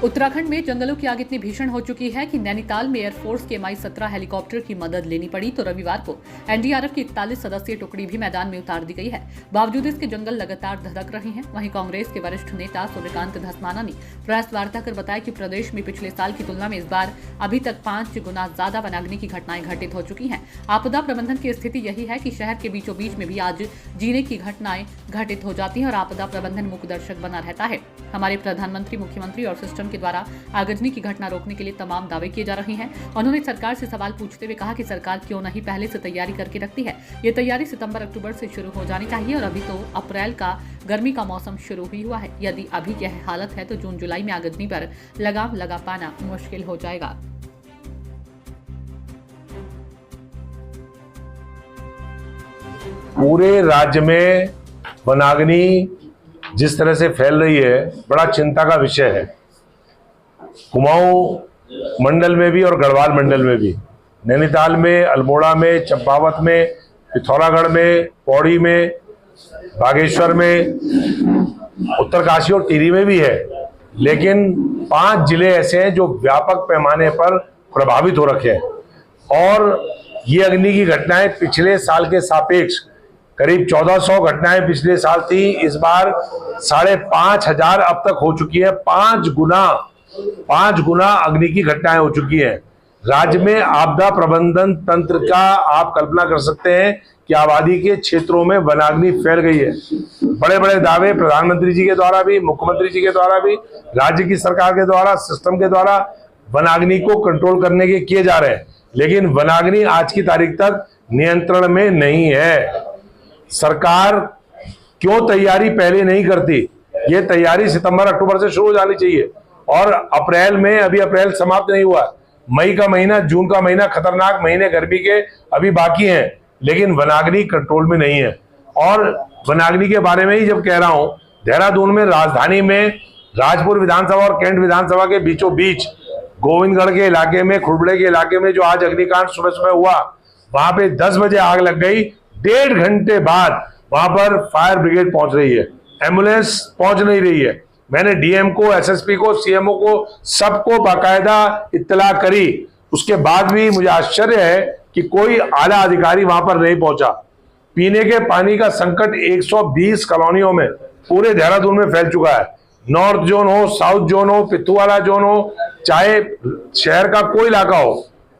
उत्तराखंड में जंगलों की आग इतनी भीषण हो चुकी है कि नैनीताल में एयरफोर्स के Mi-17 हेलीकॉप्टर की मदद लेनी पड़ी तो रविवार को एनडीआरएफ की 41 सदस्यीय टुकड़ी भी मैदान में उतार दी गई है। बावजूद इसके जंगल लगातार धधक रहे हैं। वहीं कांग्रेस के वरिष्ठ नेता सूर्यकांत धस्माना ने प्रेस वार्ता कर बताया कि प्रदेश में पिछले साल की तुलना में इस बार अभी तक 5 गुना ज्यादा वनाग्नि की घटनाएं घटित हो चुकी हैं। आपदा प्रबंधन की स्थिति यही है कि शहर के बीचों बीच में भी आज जीने की घटनाएं घटित हो जाती हैं और आपदा प्रबंधन मुख्य दर्शक बना रहता है। हमारे प्रधानमंत्री, मुख्यमंत्री और सिस्टम के द्वारा आगजनी की घटना रोकने के लिए तमाम दावे किए जा रहे हैं। उन्होंने सरकार से सवाल पूछते हुए कहा कि सरकार क्यों नहीं पहले से तैयारी करके रखती है। ये तैयारी सितंबर-अक्टूबर से शुरू हो जानी चाहिए और अभी तो अप्रैल का गर्मी का मौसम शुरू ही हुआ है। यदि अभी यह हालत है तो जून-जुलाई में आगजनी पर लगाम लगा पाना मुश्किल हो जाएगा। पूरे राज्य में वनाग्नि जिस तरह से फैल रही है, बड़ा चिंता का विषय है। कुमाऊं मंडल में भी और गढ़वाल मंडल में भी, नैनीताल में, अल्मोड़ा में, चंपावत में, पिथौरागढ़ में, पौड़ी में, बागेश्वर में, उत्तरकाशी और टिहरी में भी है। लेकिन 5 जिले ऐसे हैं जो व्यापक पैमाने पर प्रभावित हो रखे हैं और ये अग्नि की घटनाएं पिछले साल के सापेक्ष करीब 1400 घटनाएं पिछले साल थी, इस बार 5500 अब तक हो चुकी है। 5 गुना अग्नि की घटनाएं हो चुकी हैं। राज्य में आपदा प्रबंधन तंत्र का आप कल्पना कर सकते हैं कि आबादी के क्षेत्रों में वनाग्नि फैल गई है। बड़े बड़े दावे प्रधानमंत्री जी के द्वारा भी, मुख्यमंत्री जी के द्वारा भी, राज्य की सरकार के द्वारा, सिस्टम के द्वारा वनाग्नि को कंट्रोल करने के किए जा रहे हैं, लेकिन वनाग्नि आज की तारीख तक नियंत्रण में नहीं है। सरकार क्यों तैयारी पहले नहीं करती? ये तैयारी सितंबर-अक्टूबर से शुरू हो जानी चाहिए और अप्रैल में, अभी अप्रैल समाप्त नहीं हुआ, मई का महीना, जून का महीना, खतरनाक महीने गर्मी के अभी बाकी हैं, लेकिन वनाग्नि कंट्रोल में नहीं है। और वनाग्नि के बारे में ही जब कह रहा हूं, देहरादून में, राजधानी में, राजपुर विधानसभा और कैंट विधानसभा के बीचों बीच गोविंदगढ़ के इलाके में, खुड़बड़े के इलाके में जो आज अग्निकांड सुबह सुबह हुआ, वहां पे 10 बजे आग लग गई। 1.5 घंटे बाद वहां पर फायर ब्रिगेड पहुंच रही है, एम्बुलेंस पहुंच नहीं रही है। मैंने डीएम को, एसएसपी को, सीएमओ को, सबको बाकायदा इत्तला करी। उसके बाद भी मुझे आश्चर्य है कि कोई आला अधिकारी वहां पर नहीं पहुंचा। पीने के पानी का संकट 120 कॉलोनियों में पूरे देहरादून में फैल चुका है। नॉर्थ जोन हो, साउथ जोन हो, पिथुवाला जोन हो, चाहे शहर का कोई इलाका हो,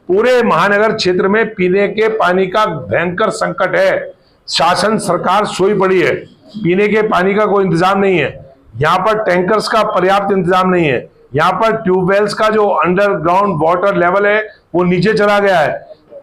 पूरे महानगर क्षेत्र में पीने के पानी का भयंकर संकट है। शासन, सरकार सोई पड़ी है। पीने के पानी का कोई इंतजाम नहीं है। यहाँ पर टैंकर्स का पर्याप्त इंतजाम नहीं है। यहाँ पर ट्यूबवेल्स का जो अंडरग्राउंड वाटर लेवल है वो नीचे चला गया है।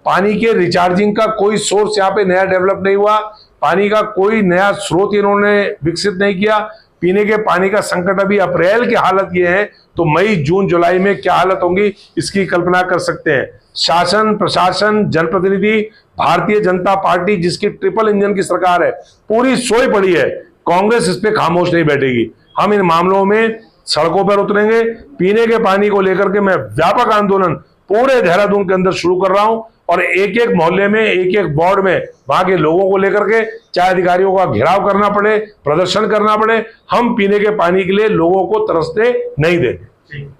पानी के रिचार्जिंग का कोई सोर्स यहाँ पे नया डेवलप नहीं हुआ। पानी का कोई नया स्रोत इन्होंने विकसित नहीं किया। पीने के पानी का संकट अभी अप्रैल की हालत ये है, तो मई, जून, जुलाई में क्या हालत होंगी इसकी कल्पना कर सकते हैं। शासन, प्रशासन, जनप्रतिनिधि, भारतीय जनता पार्टी जिसकी ट्रिपल इंजन की सरकार है, पूरी सोई पड़ी है। कांग्रेस इस पे खामोश नहीं बैठेगी। हम इन मामलों में सड़कों पर उतरेंगे। पीने के पानी को लेकर के मैं व्यापक आंदोलन पूरे देहरादून के अंदर शुरू कर रहा हूं और एक एक मोहल्ले में, एक एक वार्ड में वहां के लोगों को लेकर के, चाहे अधिकारियों का घेराव करना पड़े, प्रदर्शन करना पड़े, हम पीने के पानी के लिए लोगों को तरसते नहीं देंगे।